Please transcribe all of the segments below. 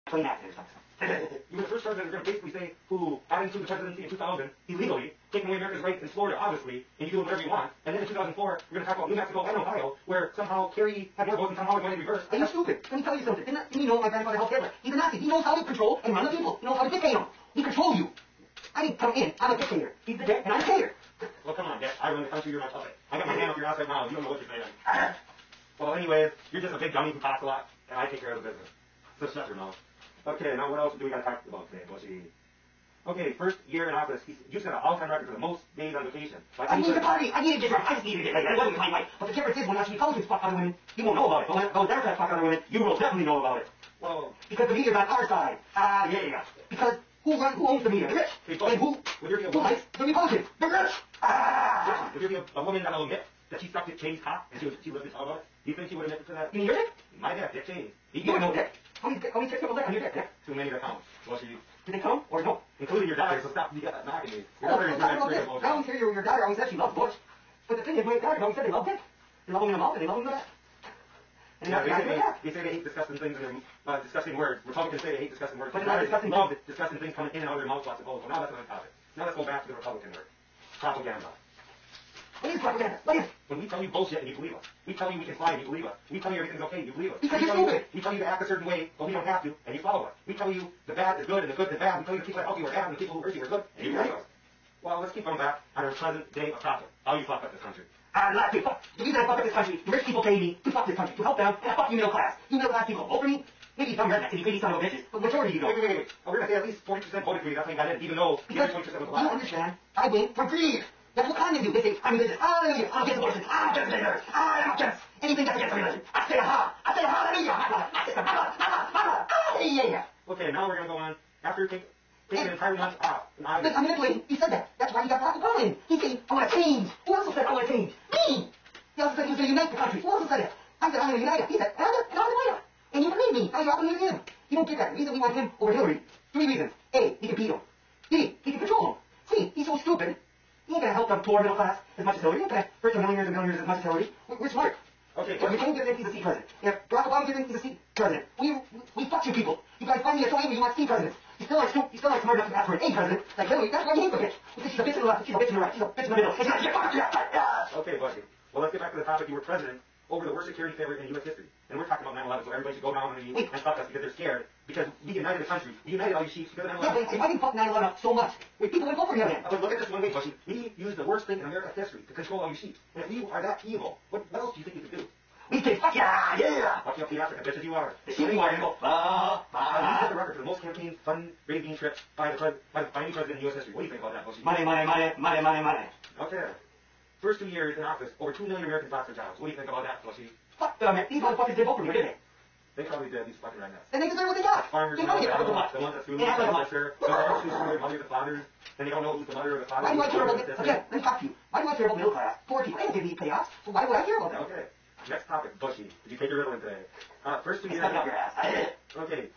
plain accident or something. You were the first president who's going to basically say who got into the presidency in 2000 illegally, taking away America's rights in Florida, obviously, and you do whatever you want. And then in 2004, we're going to talk about New Mexico and Ohio, where somehow Kerry had more votes and somehow it went in reverse. Are you stupid? Let me tell you something. Didn't you know my grandfather helped Hitler? He's a Nazi. He knows how to control and run the people. He knows how to dictate them. He controls you. I didn't come in. I'm a dictator. He's the dick, and I'm a dictator. Well, come on, Dick. I run the country. You're my puppet. I got my hand up your ass right now. You don't know what you're saying. Well, anyways, you're just a big dummy who talks a lot, and I take care of the business. So shut your mouth. Okay, now what else do we got to talk about today, Bushy? Okay, first year in office, you set an all-time record for the most days on vacation. Like, I needed to party. I needed to get drunk. I just needed to get laid. I wasn't with my wife. But the difference is when actually Republicans fuck other women, you won't know about it. But when those Democrats fuck other women, you will definitely know about it. Well, because the media's on our side. Yeah. Because who owns the media? The rich. And who likes the Republicans? The rich. If you're a woman that'll admit that she sucked at Cheney's cock and she lived to tell about it, do you think she would admit to that? You mean your dick? My dad, Dick Cheney. You don't know Dick. How many chicks people dick on your dick, Dick? Too many to count. Well, did they come or no? Including your daughter, so stop knocking me. Your daughter is I don't care your daughter always said she loves Bush. But the thing is, my daughter always said they love Dick. They love him in the mouth and they love him in the back. And they say they hate disgusting things and disgusting words. Republicans say they hate disgusting words. But it's not disgusting love, disgusting things coming in and out of their mouths, I suppose. Well, now that's another topic. Now let's go back to the Republican word. Propaganda. What is propaganda? What is it? When we tell you bullshit and you believe us. We tell you we can fly and you believe us. We tell you everything's okay and you believe us. Because you're stupid. We tell you to act a certain way, but we don't have to, and you follow us. We tell you the bad is good and the good is bad. We tell you the people that help you are bad and the people who hurt you are good, and you believe us. Well, let's keep going back on our present day of topic. How you fuck up this country. Not to fuck. The reason I fuck up this country, the rich people pay me to fuck this country, to help them, and I fuck you middle class. You middle class people vote for me. Maybe some rednecks and you crazy son of a bitches, but majority you don't. Wait. We're going to say at least 40% voted for you. That's how you got in, even though the other 20% was black. You understand? I win from greed. That's what kind of do. They say, I'm religious. Hallelujah. I'm against abortion. I'm against sinners. I'm against anything that's against religion. I say hallelujah. Hallelujah. Okay, now we're going to go on. After taking an entire month off. I'm manipulating. He said that. That's why he got Barack Obama in. He said, I want to change. Who else said I want to change? Me. He also said he was going to unite the country. Who else said it? I said, I'm going to unite it. He said, and I'm going to unite it. And you believe me. Now you're opposite him. You don't get that. The reason we want him over Hillary. 3 reasons. A, he can beat him. B, he can control him. C, he's so stupid. He ain't gonna help the poor middle class as much as Hillary. He ain't gonna hurt the millionaires and millionaires as much as Hillary. We're smart. Okay. If McCain gives in, he's a C president. If Barack Obama gives in, he's a C president. We fuck you people. You guys find me a so angry you want C presidents. He's still like smart enough to ask for an A president like Hillary. That's why you hate the bitch. Because she's a bitch in the left, she's a bitch in the right, she's a bitch in the middle. And she's a okay, Bushy. Well, let's get back to the topic. You were president over the worst security failure in U.S. history. And we're talking about 9/11, so everybody should go down on their knees and fuck us because they're scared. Because we united the country. We united all you sheep because of 9/11. Yeah, but I didn't fuck 9/11 up so much. People would vote for him. But look at this one way, Bushy. We used the worst thing in America's history to control all you sheep. And if we are that evil, what else do you think you could do? We can fuck yeah! Fuck you up the Africa, bitch as you are. The shooting war, and go, we set the record for the most campaign fundraising trips by any president in U.S. history. What do you think about that, Bushy? Money. Okay. First 2 years in office, over 2 million Americans lost their jobs. What do you think about that, Bushy? Fuck them, man. These motherfuckers did vote for me, didn't they? They probably did, these fucking rednecks. And they deserve what they got. Farmers, the ones that screw me, the ones who screw their mother, the fathers, and they don't know who's the mother or the father. Why do I care about this? Again, let me talk to you. Why do I care about middle class, poor people? They don't give me payoffs, so why would I care about that? Okay. Next topic, Bushy. Did you take your Ritalin today? First 2 years. Stuck up your ass. Okay.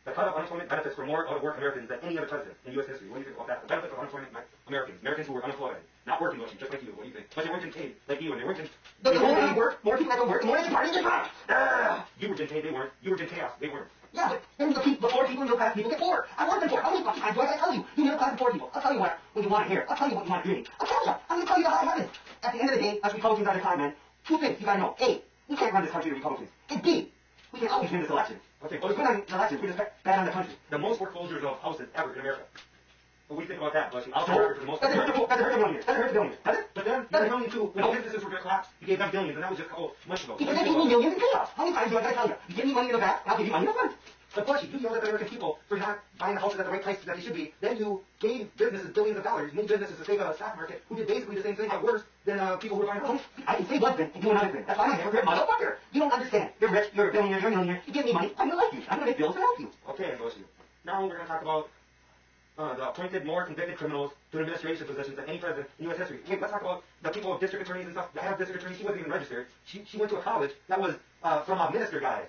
The cut of unemployment benefits for more out-of-work Americans than any other president in U.S. history. What do you think about that? The benefit of unemployment Americans who were unemployed, not working, Bushy, just like you. What do you think? But they weren't getting paid like you, and they weren't getting. The more they work, more people that don't work, the more they can party and get drunk. You were getting paid, they weren't. You were getting chaos, they weren't. Yeah, but then the poor people, middle class people get poor. I want them poor. How many fucking times do I tell you? You middle class and poor people. I'll tell you what you want to hear. I'll tell you what you want to hear. I'll tell you. I'm going to tell you how it happens. At the end of the day, as Republicans at the time, man, 2 things you gotta know. A, we can't run this country to Republicans. And B, we can always win this election. Okay, well, if we win an election, we just bad on the country. The most foreclosures of houses ever in America. What do you think about that, Bushy? I'll for the most. Doesn't hurt the millionaires. Doesn't hurt the millionaires. Does it? But then, you're a million too. When all businesses were going to collapse, you gave them billions, and that was just a couple months ago. Because they gave me millions in payoffs. How many times do I gotta tell you? You give me money in the back, I'll give you money in the front. But Bushy, you yelled at the American people for not buying the houses at the right prices that they should be. Then you gave businesses billions of dollars, made businesses to save a stock market, who did basically the same thing, but worse than people who were buying houses. I can say one thing and do another thing. That's why I'm a hypocrite motherfucker. You don't understand. You're rich, you're a billionaire, you're a millionaire. You give me money, I'm gonna like you. I'm gonna make bills to help you. Okay, Bushy. Now we're gonna talk about the appointed more convicted criminals to administration positions than any president in U.S. history. Wait, let's talk about the people of district attorneys and stuff. The head of district attorney, she wasn't even registered. She went to a college that was from a minister guy.